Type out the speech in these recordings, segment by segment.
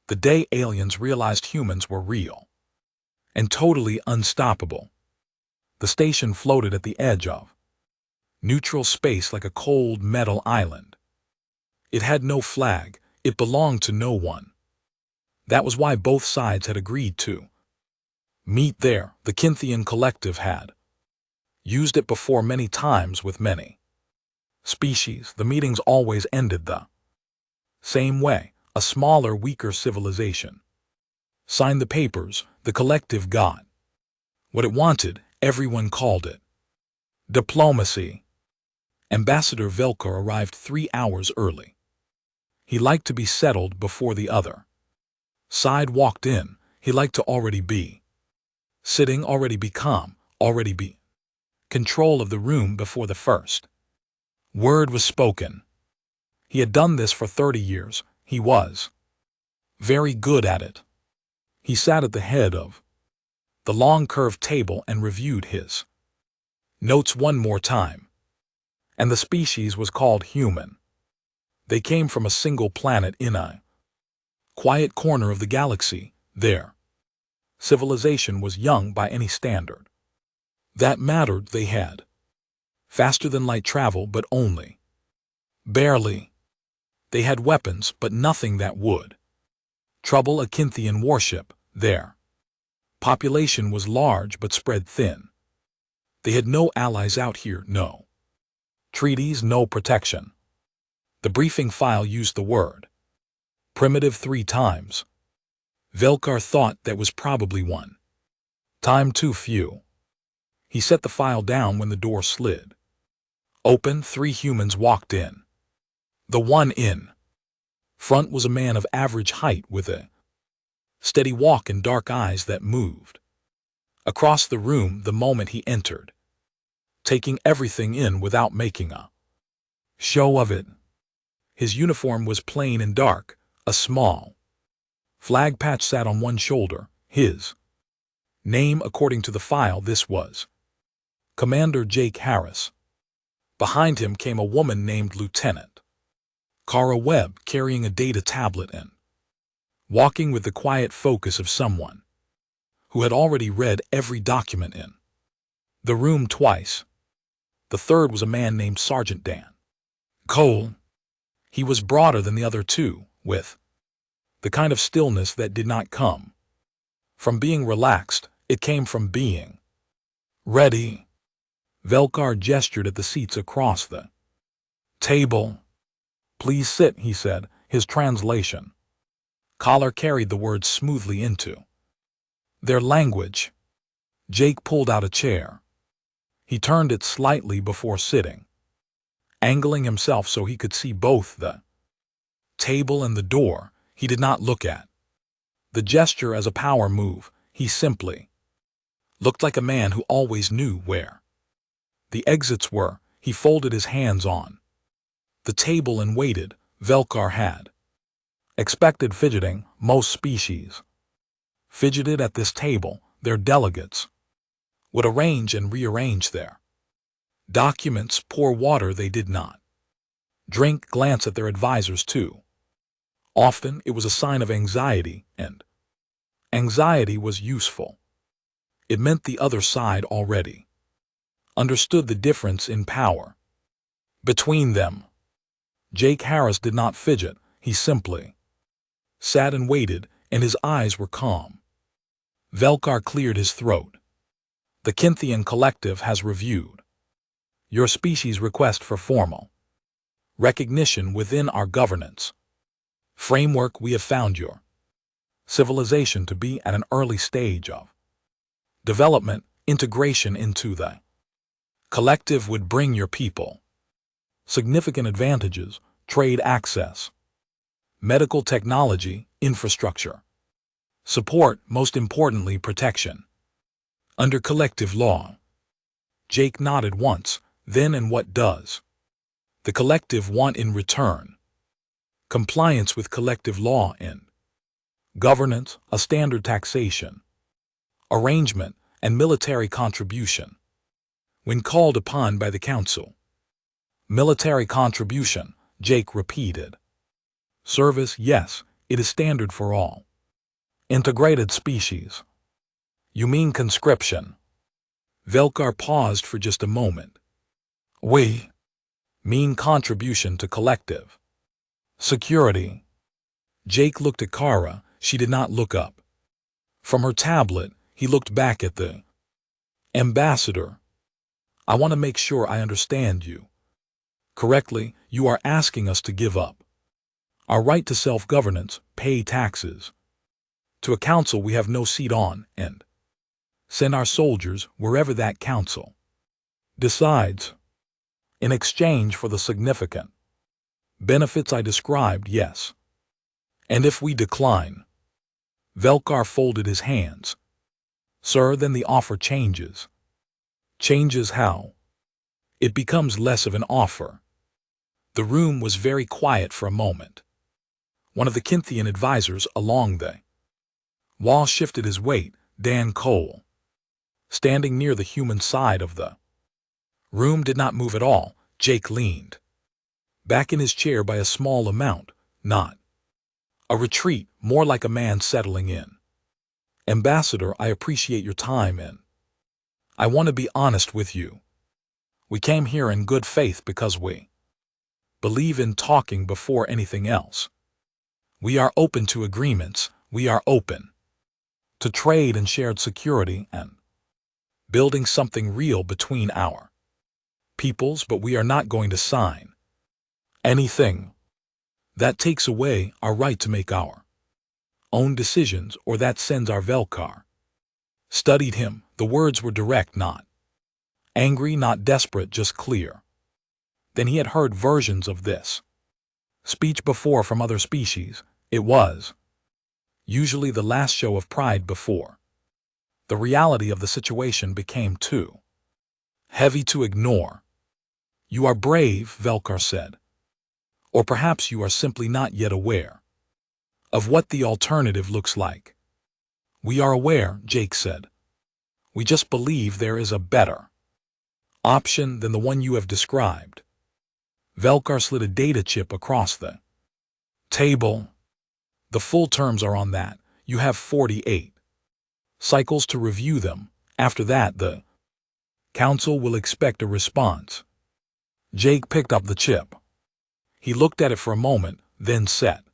The day aliens realized humans were real and totally unstoppable. The station floated at the edge of neutral space like a cold metal island. It had no flag, it belonged to no one. That was why both sides had agreed to meet there. The Kynthian Collective had used it before many times with many species. The meetings always ended the same way. A smaller, weaker civilization signed the papers. The Collective got what it wanted. Everyone called it diplomacy. Ambassador Velkar arrived 3 hours early. He liked to be settled before the other side walked in. He liked to already be sitting, already be calm, already be control of the room before the first word was spoken. He had done this for 30 years. He was very good at it. He sat at the head of the long curved table and reviewed his notes one more time. And the species was called human. They came from a single planet in a quiet corner of the galaxy. Their civilization was young by any standard that mattered. They had faster than light travel, but only barely. They had weapons, but nothing that would trouble a Kynthian warship. Their population was large but spread thin. They had no allies out here, no treaties, no protection. The briefing file used the word primitive 3 times. Velkar thought that was probably 1 time too few. He set the file down when the door slid open. 3 humans walked in. The one in front was a man of average height with a steady walk and dark eyes that moved across the room the moment he entered, taking everything in without making a show of it. His uniform was plain and dark. A small flag patch sat on one shoulder. His name, according to the file, this was Commander Jake Harris. Behind him came a woman named Lieutenant Kara Webb, carrying a data tablet and walking with the quiet focus of someone who had already read every document in the room twice. The third was a man named Sergeant Dan Cole. He was broader than the other 2, with the kind of stillness that did not come from being relaxed. It came from being ready. Velkar gestured at the seats across the table. "Please sit," he said, his translation collar carried the words smoothly into their language. Jake pulled out a chair. He turned it slightly before sitting, angling himself so he could see both the table and the door. He did not look at the gesture as a power move. He simply looked like a man who always knew where the exits were. He folded his hands on the table and waited. Velkar had expected fidgeting. Most species fidgeted at this table. Their delegates would arrange and rearrange their documents, pour water they did not drink, glance at their advisors too often. It was a sign of anxiety, and anxiety was useful. It meant the other side already understood the difference in power between them. Jake Harris did not fidget. He simply sat and waited, and his eyes were calm. Velkar cleared his throat. "The Kynthian Collective has reviewed your species' request for formal recognition within our governance framework. We have found your civilization to be at an early stage of development. Integration into the collective would bring your people significant advantages: trade access, medical technology, infrastructure, support, most importantly protection under collective law." Jake nodded once. Then, and what does the collective want in return? Compliance with collective law and governance, a standard taxation arrangement, and military contribution when called upon by the council. Military contribution, Jake repeated. Service, yes. It is standard for all integrated species. You mean conscription? Velkar paused for just a moment. We mean contribution to collective security. Jake looked at Kara. She did not look up. From her tablet, he looked back at the ambassador. I want to make sure I understand you correctly. You are asking us to give up our right to self-governance, pay taxes to a council we have no seat on, and send our soldiers wherever that council decides, in exchange for the significant benefits I described, yes. And if we decline? Velkar folded his hands. Sir, then the offer changes. Changes how? It becomes less of an offer. The room was very quiet for a moment. One of the Kynthian advisors along the wall shifted his weight, Dan Cole. Standing near the human side of the room did not move at all. Jake leaned back in his chair by a small amount, not a retreat, more like a man settling in. Ambassador, I appreciate your time and I want to be honest with you. We came here in good faith because we believe in talking before anything else. We are open to agreements. We are open to trade and shared security and building something real between our peoples, but we are not going to sign anything that takes away our right to make our own decisions or that sends our Velkar. Studied him. The words were direct, not angry, not desperate, just clear. Then he had heard versions of this speech before from other species. It was usually the last show of pride before the reality of the situation became too heavy to ignore. You are brave, Velkar said. Or perhaps you are simply not yet aware of what the alternative looks like. We are aware, Jake said. We just believe there is a better option than the one you have described. Velkar slid a data chip across the table. The full terms are on that. You have 48 cycles to review them. After that, the council will expect a response. Jake picked up the chip. He looked at it for a moment, then set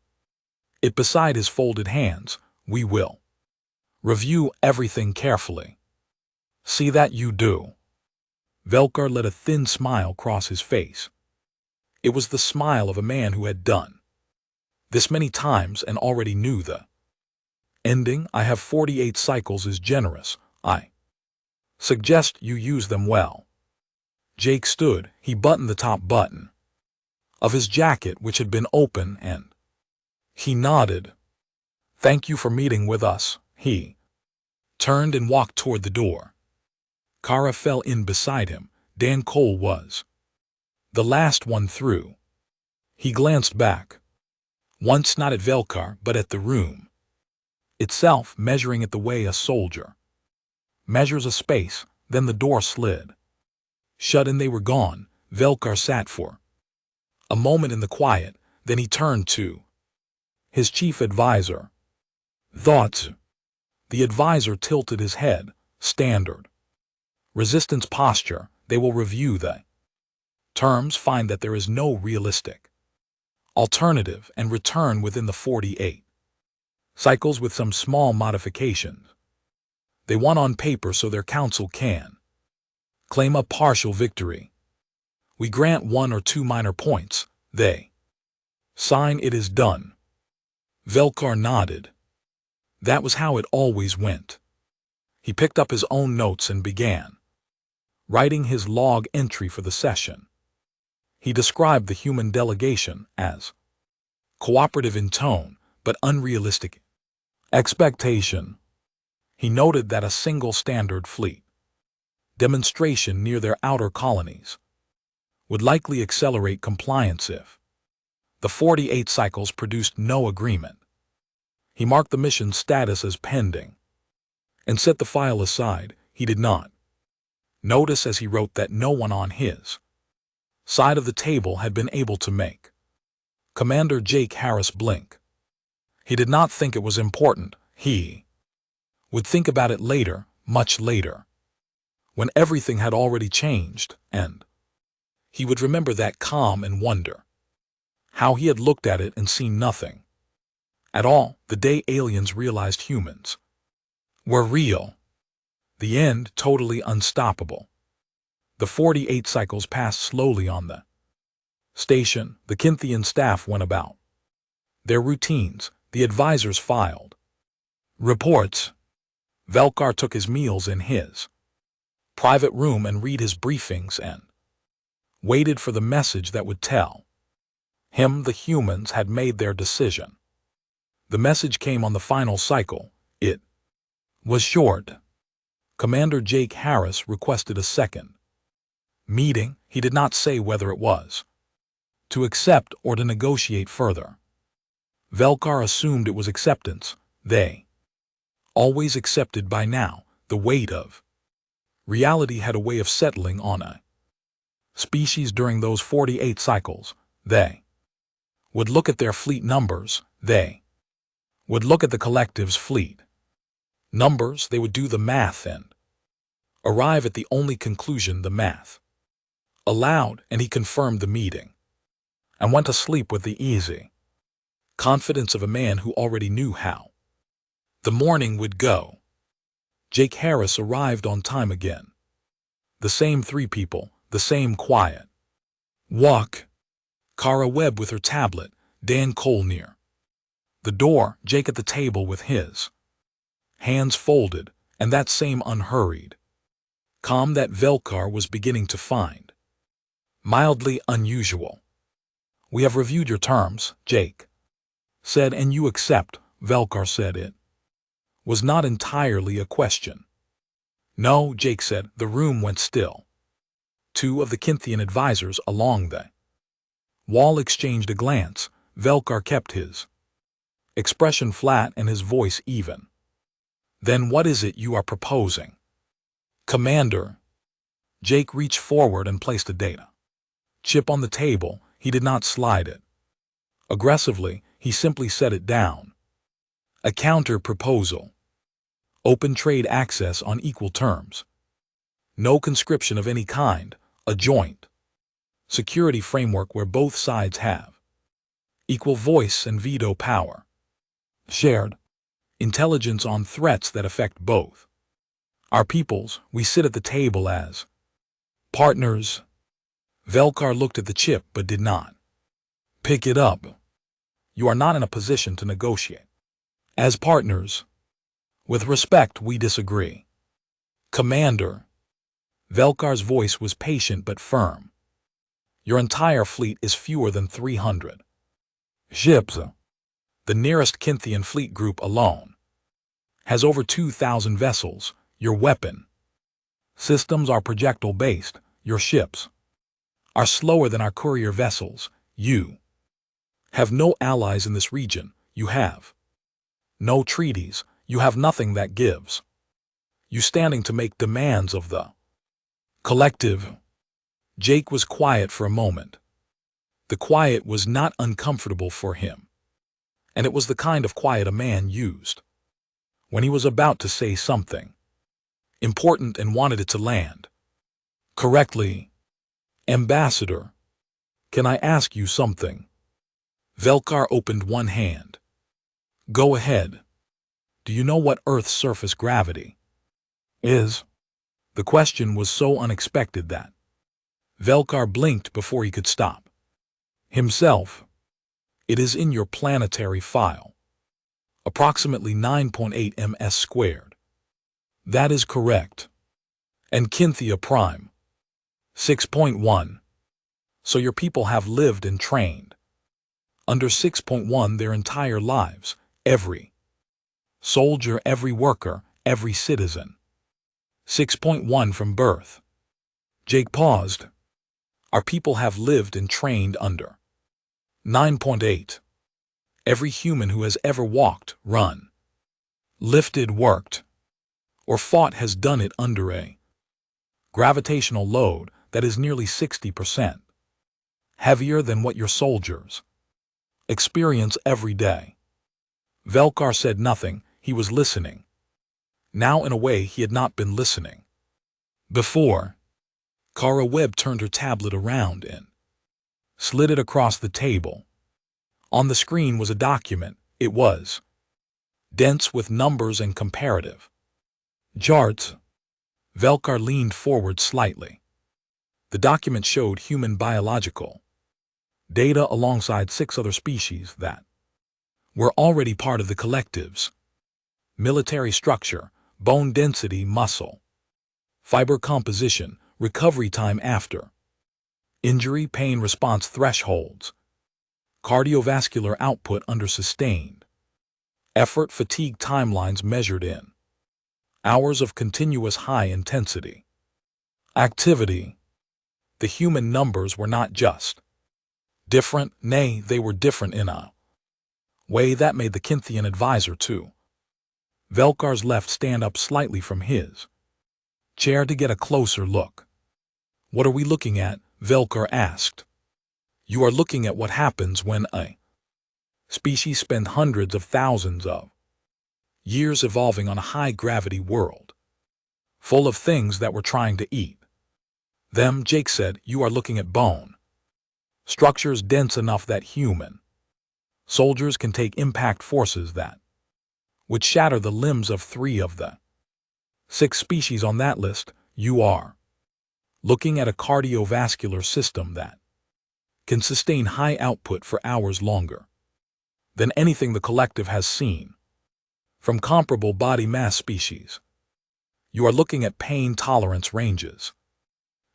it beside his folded hands. We will review everything carefully. See that you do. Velkar let a thin smile cross his face. It was the smile of a man who had done this many times and already knew the ending. I have 48 cycles is generous. I suggest you use them well. Jake stood. He buttoned the top button of his jacket, which had been open, and he nodded. Thank you for meeting with us. He turned and walked toward the door. Kara fell in beside him. Dan Cole was the last one through. He glanced back, once not at Velkar, but at the room itself, measuring it the way a soldier measures a space. Then the door slid shut and they were gone. Velkar sat for a moment in the quiet, then he turned to his chief advisor. Thoughts? The advisor tilted his head. Standard resistance posture. They will review the terms, find that there is no realistic alternative, and return within the 48 cycles with some small modifications. They want on paper so their council can claim a partial victory. We grant 1 or 2 minor points. They sign. It is done. Velkar nodded. That was how it always went. He picked up his own notes and began writing his log entry for the session. He described the human delegation as cooperative in tone, but unrealistic expectation. He noted that a single standard fleet demonstration near their outer colonies would likely accelerate compliance if the 48 cycles produced no agreement. He marked the mission status as pending and set the file aside. He did not notice as he wrote that no one on his side of the table had been able to make Commander Jake Harris blink. He did not think it was important. He would think about it later, much later, when everything had already changed, and he would remember that calm and wonder, how he had looked at it and seen nothing at all the day aliens realized humans were real. The end totally unstoppable. The 48 cycles passed slowly on the station. The Kynthian staff went about their routines. The advisors filed reports. Velkar took his meals in his private room and read his briefings and waited for the message that would tell him the humans had made their decision. The message came on the final cycle. It was short. Commander Jake Harris requested a second meeting. He did not say whether it was to accept or to negotiate further. Velkar assumed it was acceptance. They always accepted by now. The weight of reality had a way of settling on a species during those 48 cycles. They would look at their fleet numbers. They would look at the collective's fleet numbers. They would do the math and arrive at the only conclusion the math allowed, and he confirmed the meeting and went to sleep with the easy confidence of a man who already knew how the morning would go. Jake Harris arrived on time again. The same 3 people, the same quiet walk. Kara Webb with her tablet, Dan Cole near the door, Jake at the table with his hands folded, and that same unhurried calm that Velkar was beginning to find mildly unusual. "We have reviewed your terms," Jake said, "and you accept." Velkar said it was not entirely a question. "No," Jake said. The room went still. 2 of the Kynthian advisors along the wall exchanged a glance. Velkar kept his expression flat and his voice even. "Then what is it you are proposing?" "Commander." Jake reached forward and placed a data chip on the table. He did not slide it aggressively. He simply set it down. "A counter-proposal. Open trade access on equal terms. No conscription of any kind. A joint security framework where both sides have equal voice and veto power. Shared intelligence on threats that affect both our peoples. We sit at the table as partners." Velkar looked at the chip but did not pick it up. "You are not in a position to negotiate as partners. With respect, we disagree." "Commander." Velkar's voice was patient but firm. "Your entire fleet is fewer than 300 ships. The nearest Kynthian fleet group alone has over 2,000 vessels. Your weapon systems are projectile-based. Your ships are slower than our courier vessels. You have no allies in this region. You have no treaties. You have nothing that gives you standing to make demands of the collective." Jake was quiet for a moment. The quiet was not uncomfortable for him, and it was the kind of quiet a man used when he was about to say something important and wanted it to land correctly. "Ambassador, can I ask you something?" Velkar opened one hand. "Go ahead. Do you know what Earth's surface gravity is?" The question was so unexpected that Velkar blinked before he could stop himself. "It is in your planetary file. Approximately 9.8 ms squared. That is correct. And Kynthia Prime. 6.1. So your people have lived and trained under 6.1 their entire lives. Every soldier, every worker, every citizen. 6.1 from birth." Jake paused. "Our people have lived and trained under 9.8. Every human who has ever walked, run, lifted, worked, or fought has done it under a gravitational load that is nearly 60% heavier than what your soldiers experience every day. Velkar said nothing. He was listening. Now in a way he had not been listening before. Kara Webb turned her tablet around and slid it across the table. On the screen was a document. It was dense with numbers and comparative charts. Velkar leaned forward slightly. The document showed human biological data alongside 6 other species that were already part of the collective's military structure, bone density, muscle fiber composition, recovery time after injury, pain response thresholds, cardiovascular output under sustained effort, fatigue timelines measured in hours of continuous high-intensity activity. The human numbers were not just different, nay, they were different in a way that made the Kynthian advisor too. Velkar's left stand up slightly from his chair to get a closer look. What are we looking at? Velkar asked. You are looking at what happens when a species spend hundreds of thousands of years evolving on a high-gravity world, full of things that were trying to eat them. Jake said, you are looking at bone structures dense enough that human soldiers can take impact forces that would shatter the limbs of 3 of the 6 species on that list. You are looking at a cardiovascular system that can sustain high output for hours longer than anything the collective has seen from comparable body mass species. You are looking at pain tolerance ranges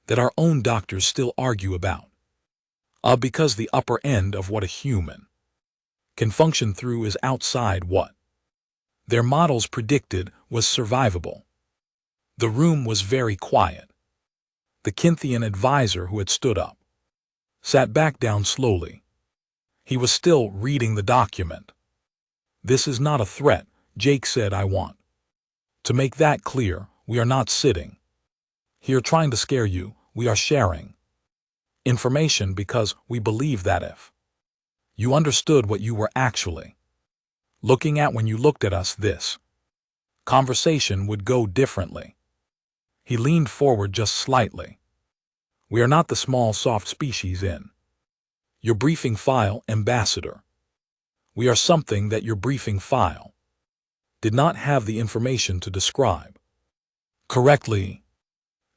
that our own doctors still argue about, because the upper end of what a human can function through is outside what their models predicted was survivable. The room was very quiet. The Kynthian advisor, who had stood up, sat back down slowly. He was still reading the document. This is not a threat, Jake said. I want to make that clear. We are not sitting here trying to scare you. We are sharing information because we believe that if you understood what you were actually looking at when you looked at us, this conversation would go differently. He leaned forward just slightly. We are not the small, soft species in your briefing file, Ambassador. We are something that your briefing file did not have the information to describe correctly.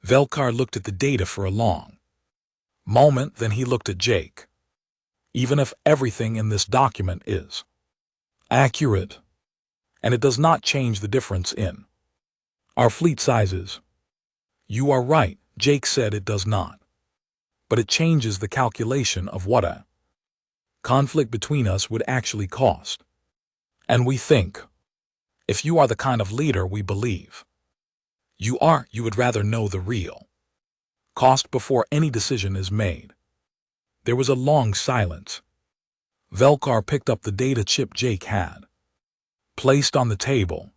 Velkar looked at the data for a long moment, then he looked at Jake. Even if everything in this document is accurate, and it does not change the difference in our fleet sizes. You are right, Jake said. It does not. But it changes the calculation of what a conflict between us would actually cost. And we think, if you are the kind of leader we believe you are, you would rather know the real cost before any decision is made. There was a long silence. Velkar picked up the data chip Jake had placed on the table.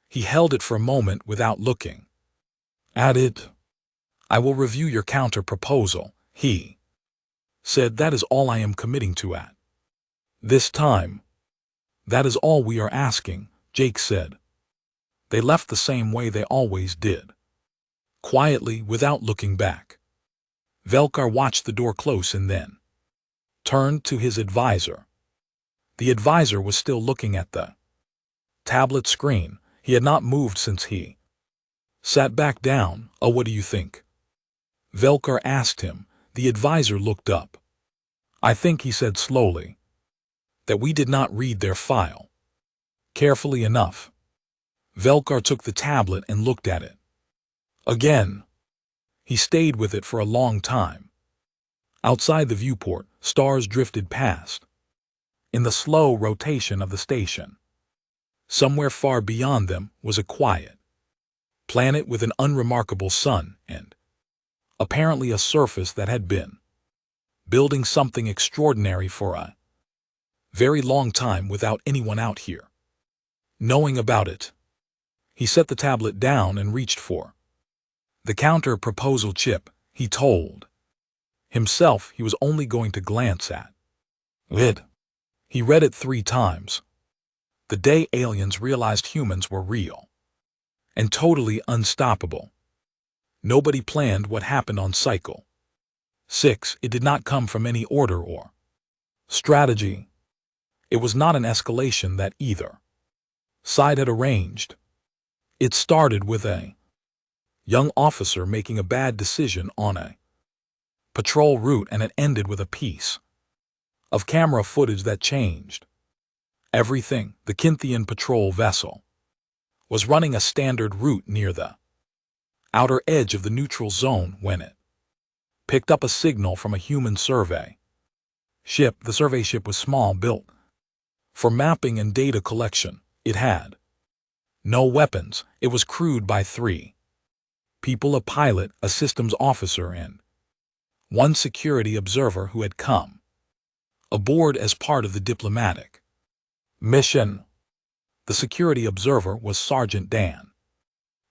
He held it for a moment without looking at it. I will review your counter-proposal, he said. That is all I am committing to at this time. That is all we are asking, Jake said. They left the same way they always did, quietly, without looking back. Velkar watched the door close and then turned to his advisor. The advisor was still looking at the tablet screen. He had not moved since he sat back down. Oh, what do you think? Velkar asked him. The advisor looked up. I think, he said slowly, that we did not read their file carefully enough. Velkar took the tablet and looked at it again. He stayed with it for a long time. Outside the viewport, stars drifted past in the slow rotation of the station. Somewhere far beyond them was a quiet planet with an unremarkable sun and apparently a surface that had been building something extraordinary for a very long time without anyone out here knowing about it. He set the tablet down and reached for the counter-proposal chip. He told himself he was only going to glance at it. He read it 3 times. The day aliens realized humans were real and totally unstoppable. Nobody planned what happened on Cycle 6. It did not come from any order or strategy. It was not an escalation that either side had arranged. It started with a young officer making a bad decision on a patrol route, and it ended with a piece of camera footage that changed everything. The Kynthian patrol vessel was running a standard route near the outer edge of the neutral zone when it picked up a signal from a human survey ship. The survey ship was small, built for mapping and data collection. It had no weapons. It was crewed by 3 people, a pilot, a systems officer, and 1 security observer who had come aboard as part of the diplomatic mission. The security observer was Sergeant Dan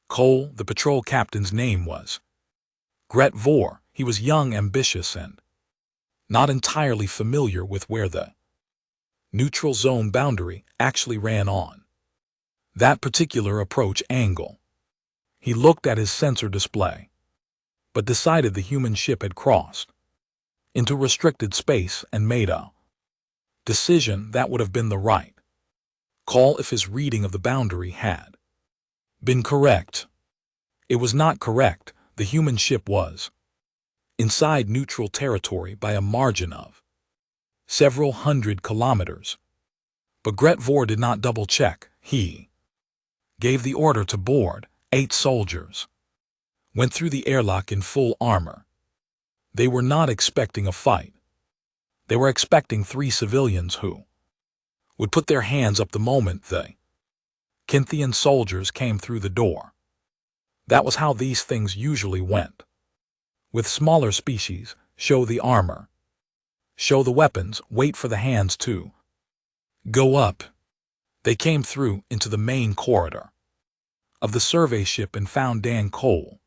Cole. The patrol captain's name was Gret Vore. He was young, ambitious, and not entirely familiar with where the neutral zone boundary actually ran on that particular approach angle. He looked at his sensor display, but decided the human ship had crossed into restricted space and made a decision that would have been the right call if his reading of the boundary had been correct. It was not correct. The human ship was inside neutral territory by a margin of several hundred kilometers. But Gret Vore did not double-check. He gave the order to board. 8 soldiers went through the airlock in full armor. They were not expecting a fight. They were expecting 3 civilians who would put their hands up the moment the Kynthian soldiers came through the door. That was how these things usually went. With smaller species, show the armor, show the weapons, wait for the hands to go up. They came through into the main corridor of the survey ship and found Dan Cole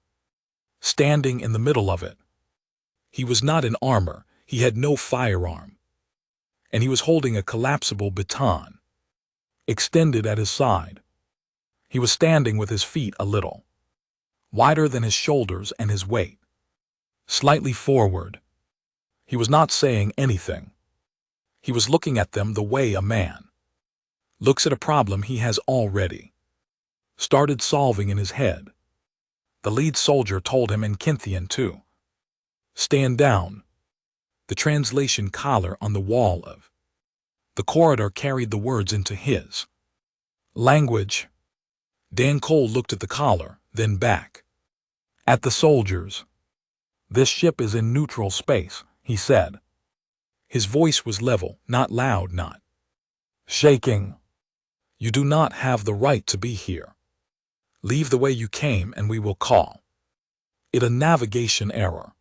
standing in the middle of it. He was not in armor, he had no firearm, and he was holding a collapsible baton extended at his side. He was standing with his feet a little wider than his shoulders and his weight slightly forward. He was not saying anything. He was looking at them the way a man looks at a problem he has already started solving in his head. The lead soldier told him in Kynthian to stand down. The translation collar on the wall of the corridor carried the words into his language. Dan Cole looked at the collar, then back at the soldiers. "This ship is in neutral space," he said. His voice was level, not loud, not shaking. "You do not have the right to be here. Leave the way you came and we will call it a navigation error."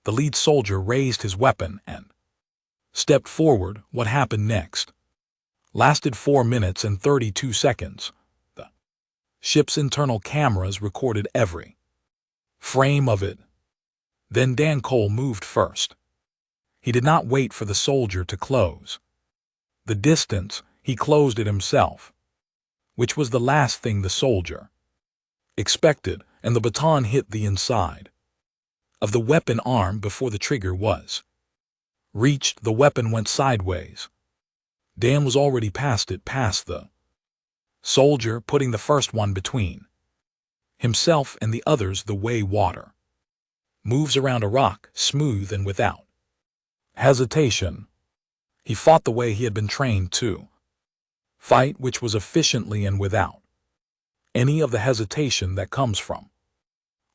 The lead soldier raised his weapon and stepped forward. What happened next lasted 4 minutes and 32 seconds. The ship's internal cameras recorded every frame of it. Then Dan Cole moved first. He did not wait for the soldier to close the distance. He closed it himself, which was the last thing the soldier expected, and the baton hit the inside of the weapon arm before the trigger was reached. The weapon went sideways. Dan was already past it, past the soldier, putting the first one between himself and the others the way water moves around a rock, smooth and without hesitation. He fought the way he had been trained to fight, which was efficiently and without any of the hesitation that comes from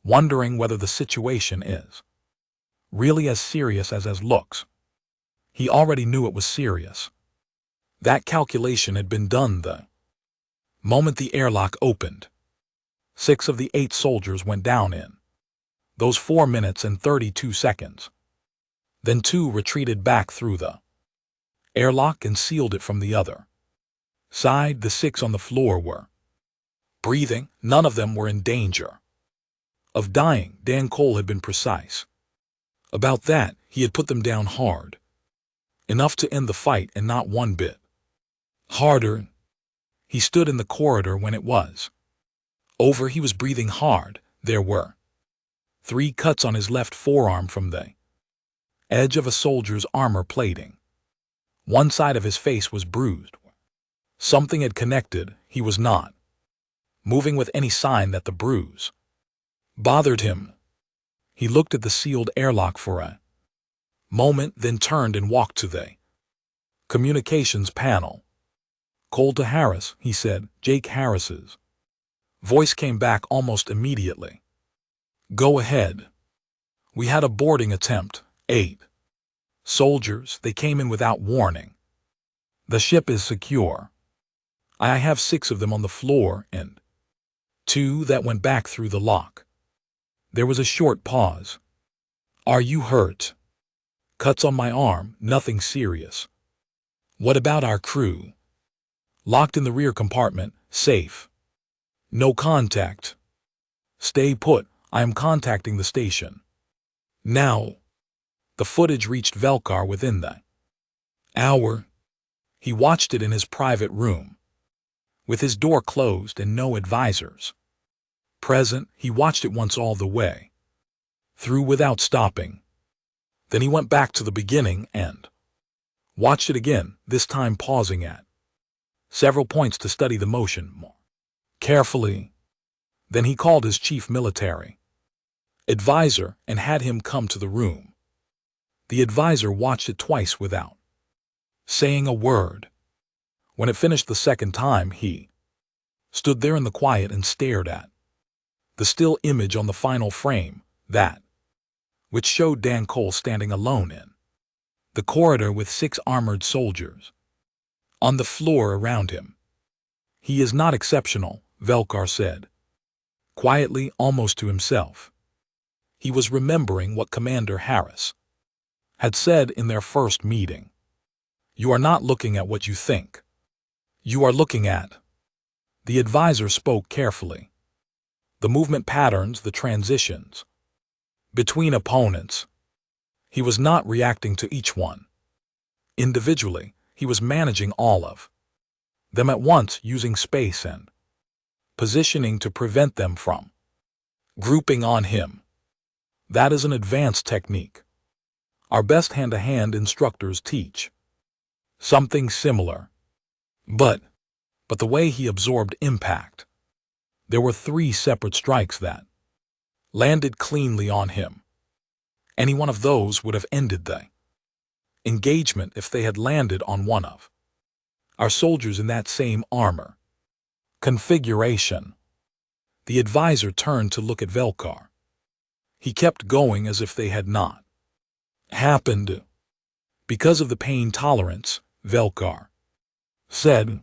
wondering whether the situation is really as serious as looks. He already knew it was serious. That calculation had been done the moment the airlock opened. 6 of the 8 soldiers went down in those 4 minutes and 32 seconds. Then 2 retreated back through the airlock and sealed it from the other side. The 6 on the floor were breathing. None of them were in danger of dying. Dan Cole had been precise about that. He had put them down hard, enough to end the fight, and not one bit harder. He stood in the corridor when it was over. He was breathing hard. There were 3 cuts on his left forearm from the edge of a soldier's armor plating. One side of his face was bruised. Something had connected. He was not moving with any sign that the bruise bothered him. He looked at the sealed airlock for a moment, then turned and walked to the communications panel. "Cole to Harris," he said. Jake Harris's voice came back almost immediately. "Go ahead. We had a boarding attempt. 8 soldiers. They came in without warning. The ship is secure. I have 6 of them on the floor and 2 that went back through the lock." There was a short pause. "Are you hurt?" "Cuts on my arm, nothing serious." "What about our crew?" "Locked in the rear compartment, safe. No contact." "Stay put. I am contacting the station now." The footage reached Velkar within the hour. He watched it in his private room, with his door closed and no advisors present. He watched it once all the way through without stopping. Then he went back to the beginning and watched it again, this time pausing at several points to study the motion more carefully. Then he called his chief military advisor and had him come to the room. The advisor watched it twice without saying a word. When it finished the second time, he stood there in the quiet and stared at the still image on the final frame, that which showed Dan Cole standing alone in the corridor with 6 armored soldiers on the floor around him. "He is not exceptional," Velkar said, quietly, almost to himself. He was remembering what Commander Harris had said in their first meeting. "You are not looking at what you think. You are looking at—" The advisor spoke carefully. "The movement patterns, the transitions between opponents." He was not reacting to each one individually. He was managing all of them at once, using space and positioning to prevent them from grouping on him. That is an advanced technique. Our best hand-to-hand instructors teach something similar. But the way he absorbed impact. There were 3 separate strikes that landed cleanly on him. Any one of those would have ended the engagement if they had landed on one of our soldiers in that same armor configuration. The advisor turned to look at Velkar. He kept going as if they had not happened. "Because of the pain tolerance," Velkar said.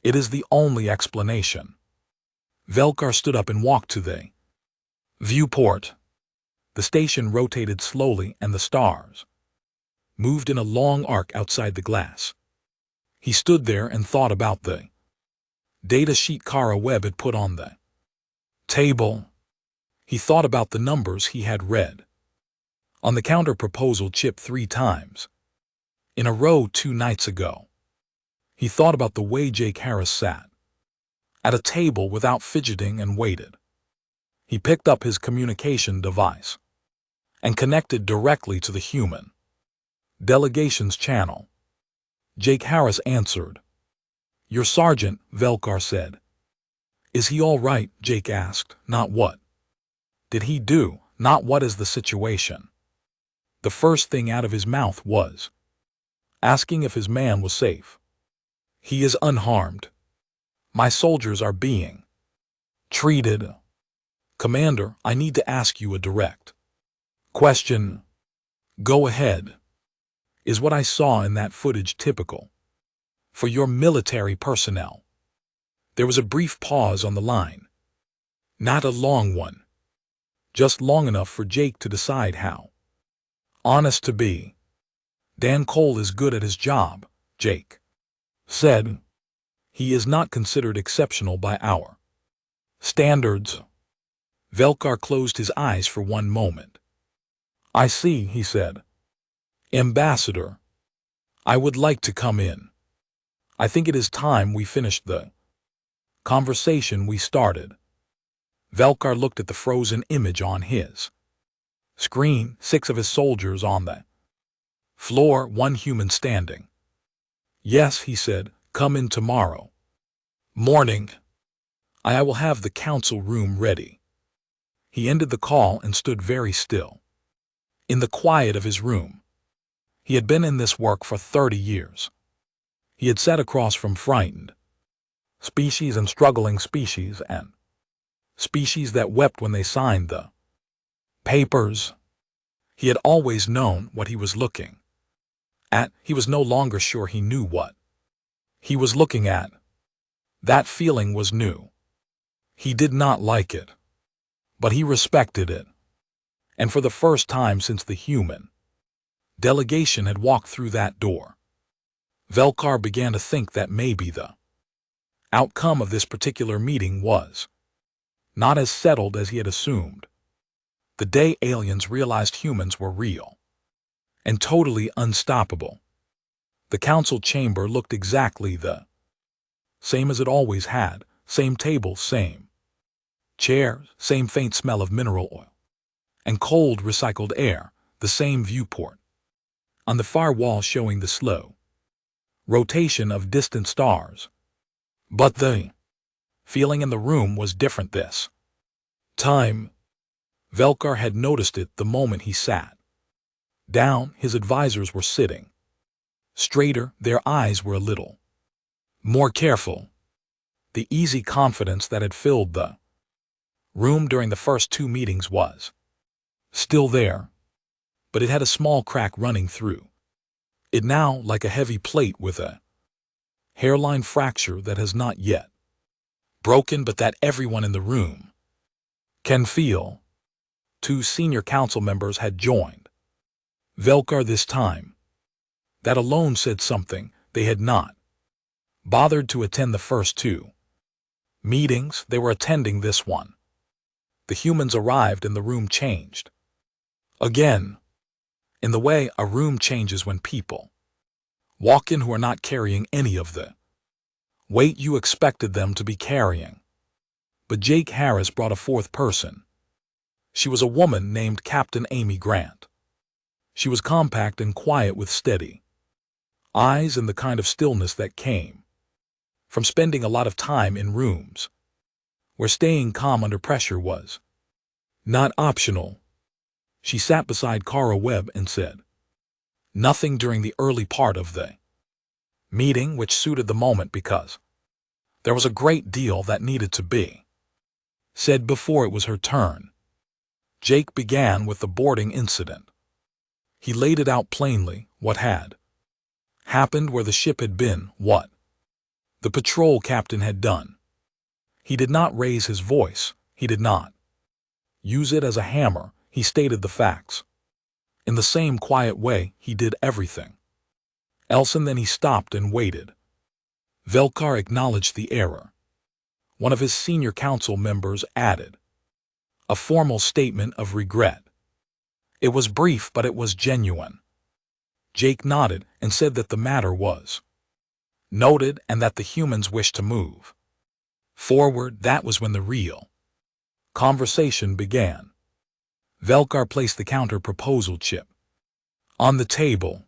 "It is the only explanation." Velkar stood up and walked to the viewport. The station rotated slowly and the stars moved in a long arc outside the glass. He stood there and thought about the data sheet Kara Webb had put on the table. He thought about the numbers he had read on the counter-proposal chip 3 times in a row 2 nights ago. He thought about the way Jake Harris sat at a table without fidgeting and waited. He picked up his communication device and connected directly to the human delegations channel. Jake Harris answered. "Your sergeant," Velkar said. "Is he all right?" Jake asked. "Not what did he do, not what is the situation." The first thing out of his mouth was asking if his man was safe. "He is unharmed. My soldiers are being treated." "Commander, I need to ask you a direct question." "Go ahead." "Is what I saw in that footage typical for your military personnel?" There was a brief pause on the line. Not a long one. Just long enough for Jake to decide how honest to be. "Dan Cole is good at his job," Jake said. "He is not considered exceptional by our standards." Velkar closed his eyes for one moment. "I see," he said. "Ambassador, I would like to come in. I think it is time we finished the Conversation we started. Velkar looked at the frozen image on his screen, 6 of his soldiers on the floor, 1 human standing. Yes, he said, come in tomorrow morning. I will have the council room ready. He ended the call and stood very still. In the quiet of his room. He had been in this work for 30 years. He had sat across from frightened species and struggling species and species that wept when they signed the papers. He had always known what he was looking at. He was no longer sure he knew what he was looking at. That feeling was new. He did not like it, but he respected it. And for the first time since the human delegation had walked through that door, Velkar began to think that maybe the outcome of this particular meeting was not as settled as he had assumed. The day aliens realized humans were real and totally unstoppable. The council chamber looked exactly the same as it always had, same table, same chairs, same faint smell of mineral oil and cold recycled air, the same viewport on the far wall showing the slow rotation of distant stars. But the feeling in the room was different this time. Velkar had noticed it the moment he sat down. His advisors were sitting straighter, their eyes were a little more careful. The easy confidence that had filled the room during the first 2 meetings was still there, but it had a small crack running through it now, like a heavy plate with a hairline fracture that has not yet broken, but that everyone in the room can feel. 2 senior council members had joined Velkar this time. That alone said something. They had not bothered to attend the first 2 meetings. They were attending this one. The humans arrived and the room changed. Again, in the way a room changes when people walk in who are not carrying any of the weight you expected them to be carrying. But Jake Harris brought a 4th person. She was a woman named Captain Amy Grant. She was compact and quiet with steady eyes and the kind of stillness that came from spending a lot of time in rooms where staying calm under pressure was not optional. She sat beside Kara Webb and said nothing during the early part of the meeting, which suited the moment because there was a great deal that needed to be said before it was her turn. Jake began with the boarding incident. He laid it out plainly, what had happened, where the ship had been, what the patrol captain had done. He did not raise his voice. He did not use it as a hammer. He stated the facts. In the same quiet way he did everything else, and then he stopped and waited. Velkar acknowledged the error. One of his senior council members added a formal statement of regret. It was brief, but it was genuine. Jake nodded and said that the matter was noted and that the humans wished to move forward. That was when the real conversation began. Velkar placed the counter-proposal chip on the table.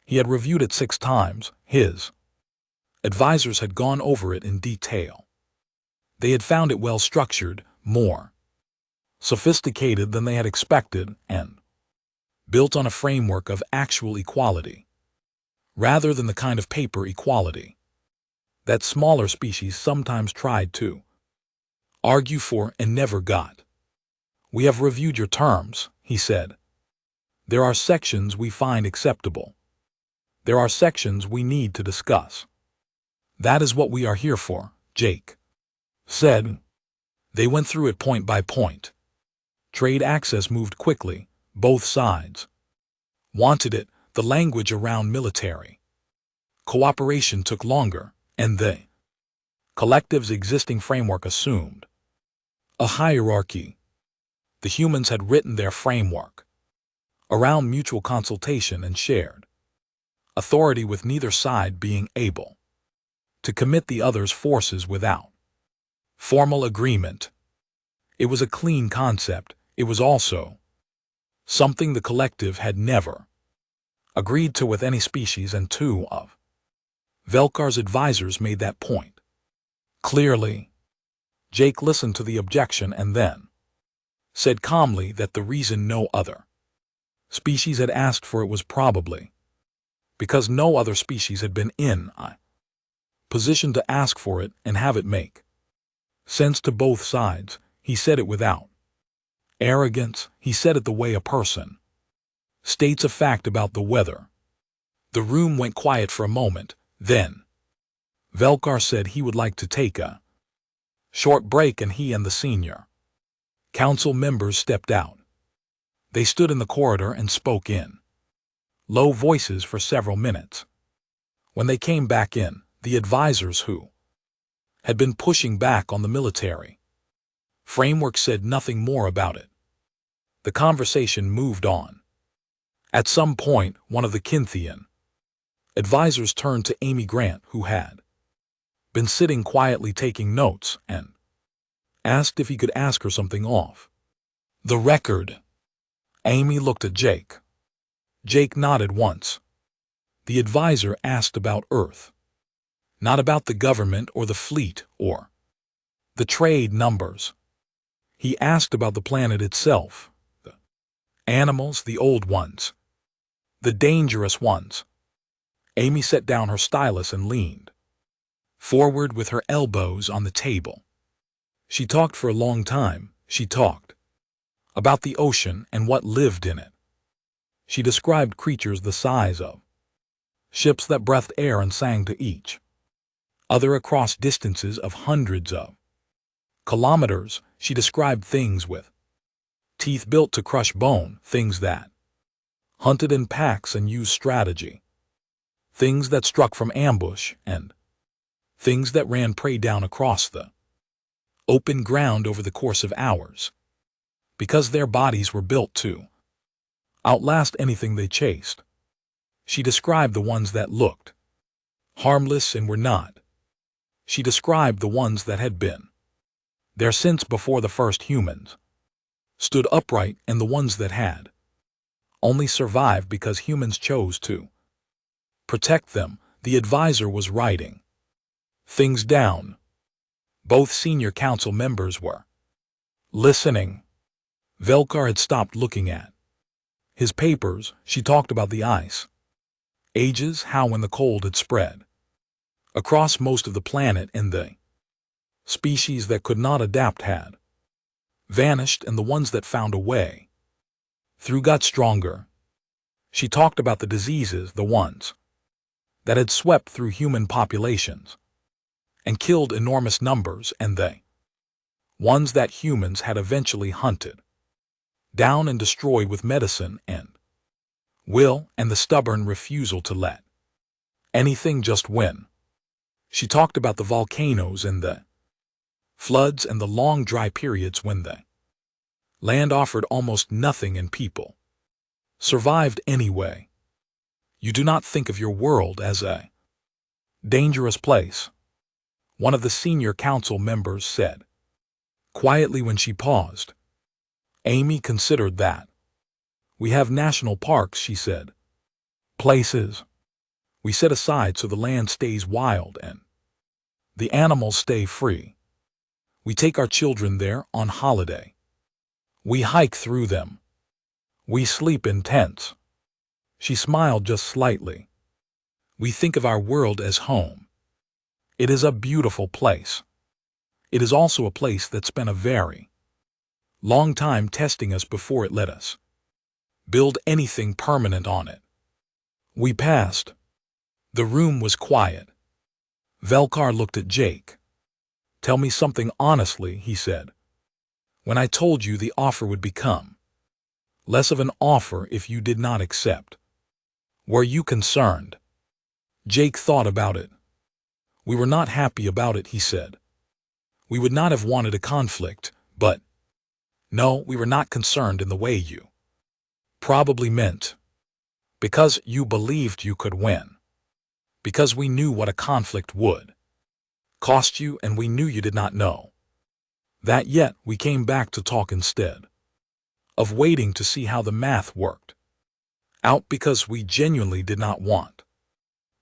He had reviewed it 6 times. His advisors had gone over it in detail. They had found it well-structured, more sophisticated than they had expected, and built on a framework of actual equality, rather than the kind of paper equality that smaller species sometimes tried to argue for and never got. We have reviewed your terms, he said. There are sections we find acceptable. There are sections we need to discuss. That is what we are here for, Jake said. They went through it point by point. Trade access moved quickly. Both sides wanted it. The language around military cooperation took longer, and the collective's existing framework assumed a hierarchy. The humans had written their framework around mutual consultation and shared authority, with neither side being able to commit the other's forces without Formal agreement. It was a clean concept. It was also something the collective had never agreed to with any species, and two of Velkar's advisors made that point clearly. Jake listened to the objection and then said calmly that the reason no other species had asked for it was probably because no other species had been in a position to ask for it and have it make sense to both sides. He said it without arrogance. He said it the way a person states a fact about the weather. The room went quiet for a moment. Then Velkar said he would like to take a short break, and he and the senior council members stepped out. They stood in the corridor and spoke in low voices for several minutes. When they came back in, the advisors who had been pushing back on the military framework said nothing more about it. The conversation moved on. At some point, one of the Kynthian advisors turned to Amy Grant, who had been sitting quietly taking notes, and asked if he could ask her something off the record. Amy looked at Jake. Jake nodded once. The advisor asked about Earth, not about the government or the fleet or the trade numbers. He asked about the planet itself, the animals, the old ones, the dangerous ones. Amy set down her stylus and leaned forward with her elbows on the table. She talked for a long time. She talked about the ocean and what lived in it. She described creatures the size of ships that breathed air and sang to each other across distances of hundreds of kilometers. She described things with teeth built to crush bone, things that hunted in packs and used strategy, things that struck from ambush, and things that ran prey down across the open ground over the course of hours, because their bodies were built to outlast anything they chased. She described the ones that looked harmless and were not. She described the ones that had been there since before the first humans stood upright, and the ones that had only survived because humans chose to protect them. The advisor was writing things down. Both senior council members were listening. Velkar had stopped looking at his papers. She talked about the ice ages, how when the cold had spread across most of the planet and the species that could not adapt had vanished, and the ones that found a way through got stronger. She talked about the diseases, the ones that had swept through human populations and killed enormous numbers, and the ones that humans had eventually hunted down and destroyed with medicine and will and the stubborn refusal to let anything just win. She talked about the volcanoes and the floods and the long dry periods when the land offered almost nothing and people survived anyway. You do not think of your world as a dangerous place, one of the senior council members said quietly when she paused. Amy considered that. We have national parks, she said. Places we set aside so the land stays wild and the animals stay free. We take our children there on holiday. We hike through them. We sleep in tents. She smiled just slightly. We think of our world as home. It is a beautiful place. It is also a place that spent a very long time testing us before it let us build anything permanent on it. We passed. The room was quiet. Velkar looked at Jake. Tell me something honestly, he said. When I told you the offer would become less of an offer if you did not accept, were you concerned? Jake thought about it. We were not happy about it, he said. We would not have wanted a conflict, but no, we were not concerned in the way you probably meant. Because you believed you could win. Because we knew what a conflict would cost you, and we knew you did not know That yet we came back to talk instead of waiting to see how the math worked out because we genuinely did not want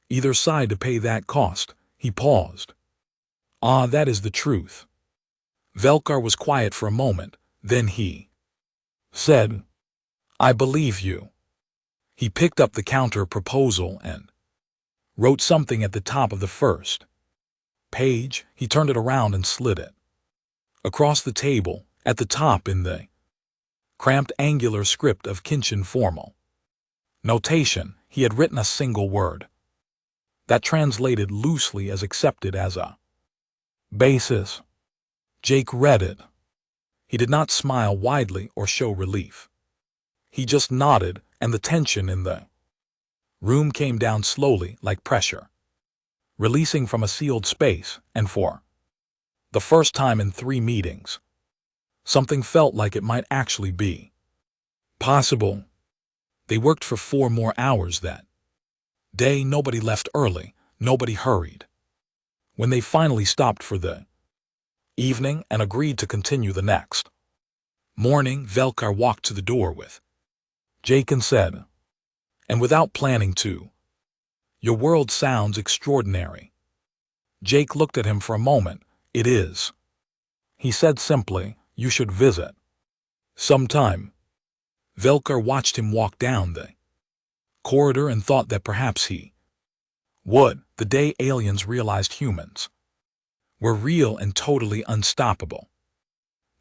either side to pay that cost. He paused. Ah, that is the truth. Velkar was quiet for a moment, then he said, I believe you. He picked up the counter proposal and wrote something at the top of the first page. He turned it around and slid it across the table, at the top in the cramped angular script of Kinchin formal notation. He had written a single word that translated loosely as accepted as a basis. Jake read it. He did not smile widely or show relief. He just nodded, and the tension in the room came down slowly like pressure, releasing from a sealed space, and for the first time in 3 meetings, something felt like it might actually be possible. They worked for 4 more hours that day. Nobody left early, nobody hurried. When they finally stopped for the evening and agreed to continue the next morning, Velkar walked to the door with Jake and said, and without planning to, your world sounds extraordinary. Jake looked at him for a moment. It is. He said simply, you should visit sometime. Velkar watched him walk down the corridor and thought that perhaps he would. The day aliens realized humans were real and totally unstoppable.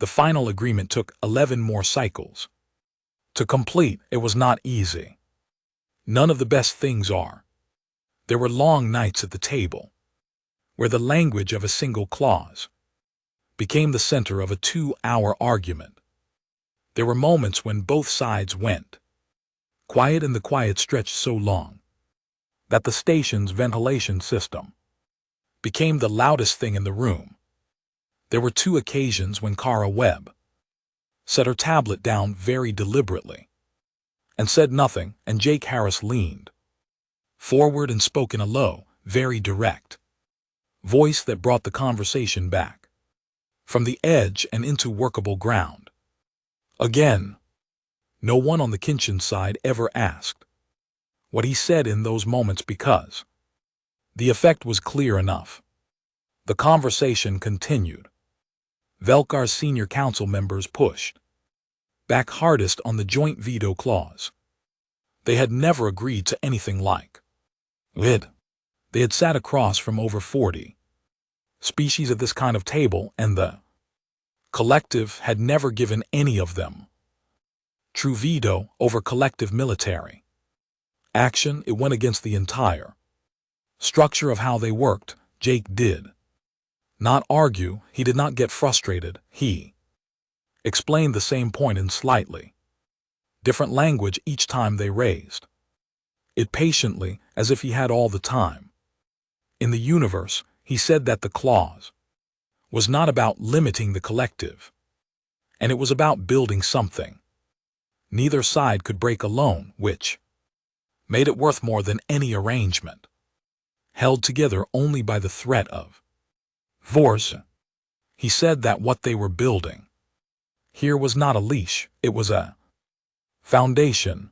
The final agreement took 11 more cycles to complete. It was not easy. None of the best things are. There were long nights at the table, where the language of a single clause became the center of a 2-hour argument. There were moments when both sides went quiet, and the quiet stretched so long that the station's ventilation system became the loudest thing in the room. There were 2 occasions when Kara Webb set her tablet down very deliberately and said nothing, and Jake Harris leaned forward and spoke in a low, very direct voice that brought the conversation back from the edge and into workable ground. Again, no one on the Kinchin side ever asked what he said in those moments because the effect was clear enough. The conversation continued. Velkar's senior council members pushed back hardest on the joint veto clause. They had never agreed to anything like it. They had sat across from over 40 species of this kind of table, and the collective had never given any of them true veto over collective military action. It went against the entire structure of how they worked. Jake did not argue. He did not get frustrated. He explained the same point in slightly different language each time they raised it, patiently, as if he had all the time in the universe. He said that the clause was not about limiting the collective, and it was about building something neither side could break alone, which made it worth more than any arrangement held together only by the threat of force. He said that what they were building here was not a leash, it was a foundation.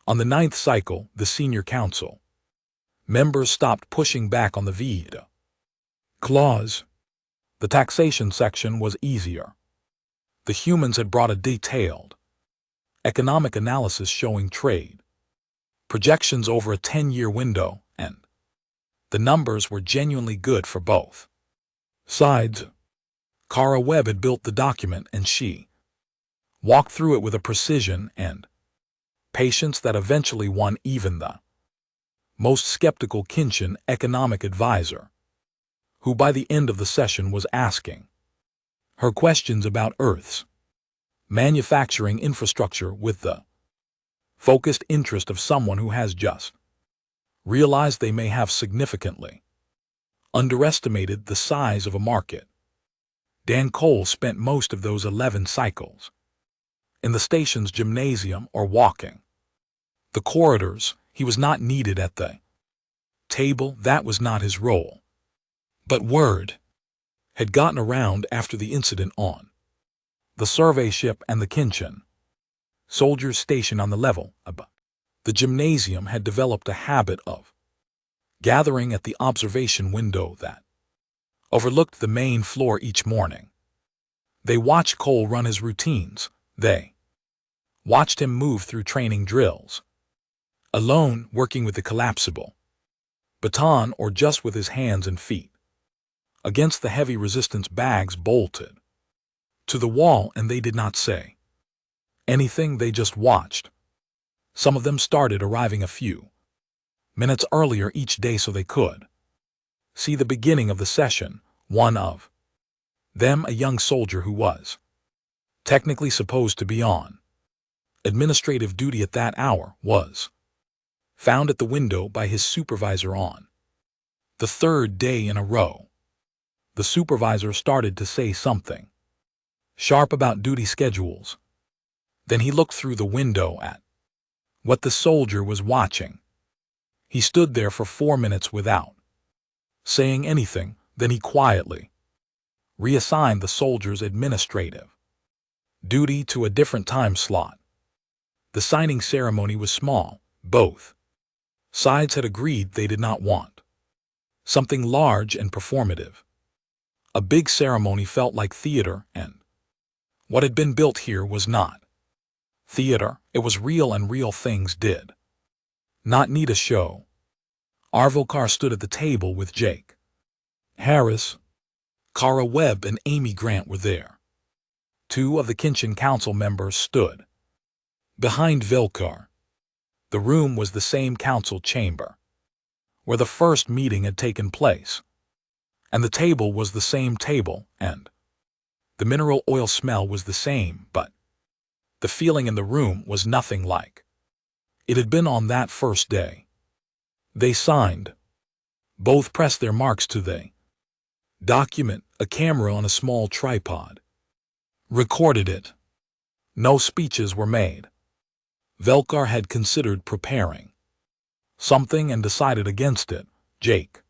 On the 9th cycle, the senior council members stopped pushing back on the veto clause. The taxation section was easier. The humans had brought a detailed economic analysis showing trade projections over a 10-year window, and the numbers were genuinely good for both sides. Kara Webb had built the document, and she walked through it with a precision and patience that eventually won even the most skeptical Kinchin economic advisor, who by the end of the session was asking her questions about Earth's manufacturing infrastructure with the focused interest of someone who has just realized they may have significantly underestimated the size of a market. Dan Cole spent most of those 11 cycles in the station's gymnasium or walking the corridors. He was not needed at the table, that was not his role. But word had gotten around after the incident on the survey ship and the Kinchin. Soldiers stationed on the level above the gymnasium had developed a habit of gathering at the observation window that overlooked the main floor each morning. They watched Cole run his routines. They watched him move through training drills, alone, working with the collapsible baton or just with his hands and feet against the heavy resistance bags bolted to the wall, and they did not say anything, they just watched. Some of them started arriving a few minutes earlier each day so they could see the beginning of the session. One of them, a young soldier who was technically supposed to be on administrative duty at that hour, was found at the window by his supervisor on the third day in a row. The supervisor started to say something sharp about duty schedules. Then he looked through the window at what the soldier was watching. He stood there for 4 minutes without saying anything. Then he quietly reassigned the soldier's administrative duty to a different time slot. The signing ceremony was small. Both sides had agreed they did not want something large and performative. A big ceremony felt like theater, and what had been built here was not theater. It was real, and real things did not need a show. Arvilcar stood at the table with Jake Harris. Kara Webb and Amy Grant were there. 2 of the Kinchin Council members stood behind Velkar. The room was the same council chamber where the first meeting had taken place, and the table was the same table, and the mineral oil smell was the same, but the feeling in the room was nothing like it had been on that first day. They signed. Both pressed their marks to the document. A camera on a small tripod recorded it. No speeches were made. Velkar had considered preparing something and decided against it. Jake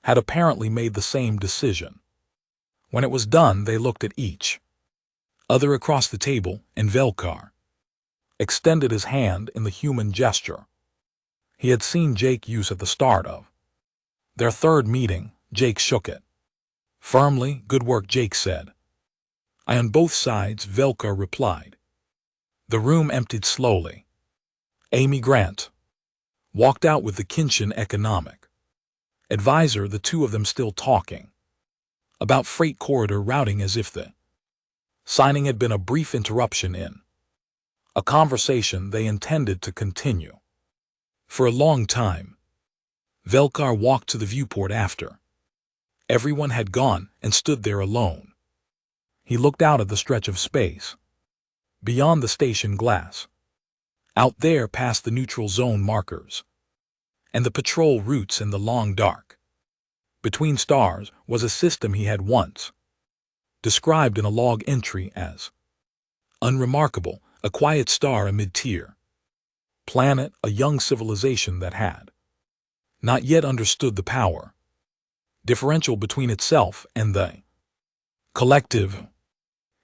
had apparently made the same decision. When it was done, they looked at each other across the table, and Velkar extended his hand in the human gesture he had seen Jake use at the start of their third meeting. Jake shook it firmly. "Good work," Jake said. "I on both sides," Velkar replied. The room emptied slowly. Amy Grant walked out with the Kinchin economic advisor, the 2 of them still talking about freight corridor routing as if the signing had been a brief interruption in a conversation they intended to continue for a long time. Velkar walked to the viewport after everyone had gone and stood there alone. He looked out at the stretch of space beyond the station glass, out there past the neutral zone markers and the patrol routes in the long dark. Between stars was a system he had once described in a log entry as unremarkable, a quiet star, a mid-tier planet, a young civilization that had not yet understood the power differential between itself and the collective.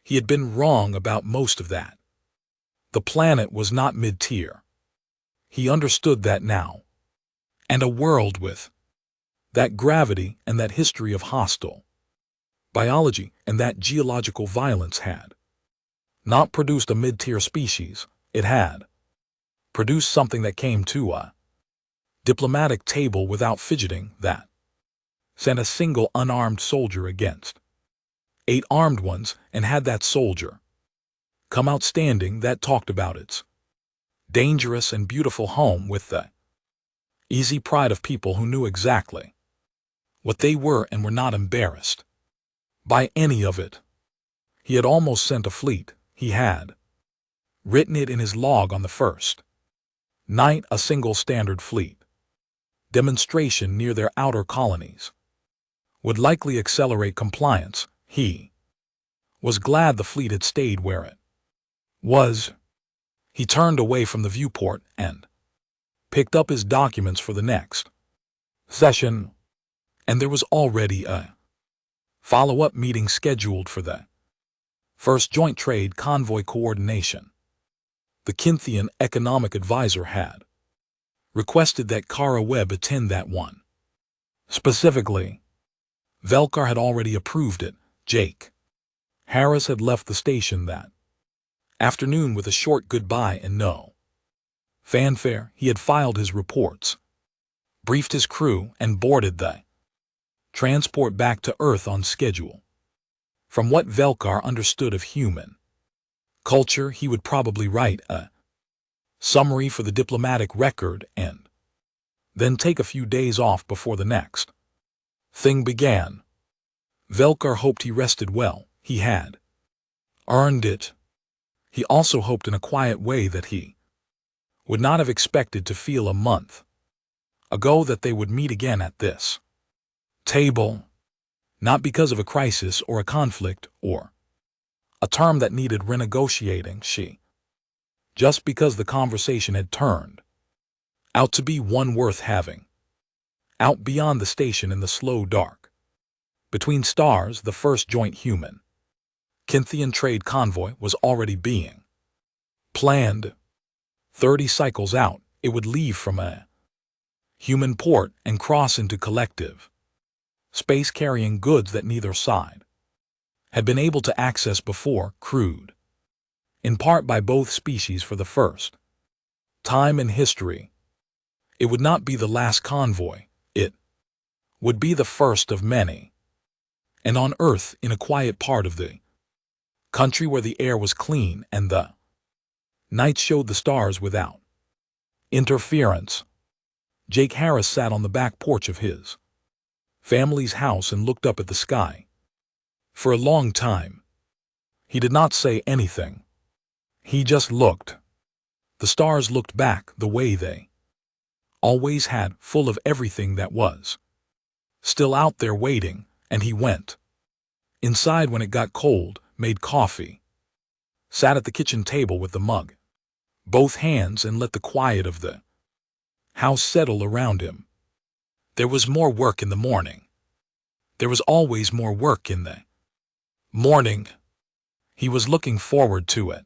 He had been wrong about most of that. The planet was not mid-tier. He understood that now. And a world with that gravity and that history of hostile biology and that geological violence had not produced a mid-tier species. It had produced something that came to a diplomatic table without fidgeting, that sent a single unarmed soldier against 8 armed ones, and had that soldier come out standing, that talked about its dangerous and beautiful home with the easy pride of people who knew exactly what they were and were not embarrassed by any of it. He had almost sent a fleet. He had written it in his log on the first night, a single standard fleet demonstration near their outer colonies would likely accelerate compliance. He was glad the fleet had stayed where it was. He turned away from the viewport and picked up his documents for the next session, and there was already a Follow-up meeting scheduled for the first Joint Trade Convoy Coordination. The Kynthian economic advisor had requested that Kara Webb attend that one. Specifically, Velkar had already approved it. Jake Harris had left the station that afternoon with a short goodbye and no fanfare. He had filed his reports, briefed his crew, and boarded the transport back to Earth on schedule. From what Velkar understood of human culture, he would probably write a summary for the diplomatic record and then take a few days off before the next thing began. Velkar hoped he rested well. He had earned it. He also hoped in a quiet way that he would not have expected to feel a month ago that they would meet again at this table, not because of a crisis or a conflict or a term that needed renegotiating, just because the conversation had turned out to be one worth having. Out beyond the station in the slow dark, between stars, the first joint human Kynthian trade convoy was already being planned. 30 cycles out, it would leave from a human port and cross into collective space, carrying goods that neither side had been able to access before, crewed in part by both species for the first time in history. It would not be the last convoy, it would be the first of many. And on Earth, in a quiet part of the country where the air was clean and the night showed the stars without interference, Jake Harris sat on the back porch of his family's house and looked up at the sky. For a long time, he did not say anything. He just looked. The stars looked back the way they always had, full of everything that was still out there waiting, and he went inside when it got cold, made coffee, sat at the kitchen table with the mug, both hands, and let the quiet of the house settle around him. There was more work in the morning. There was always more work in the morning. He was looking forward to it.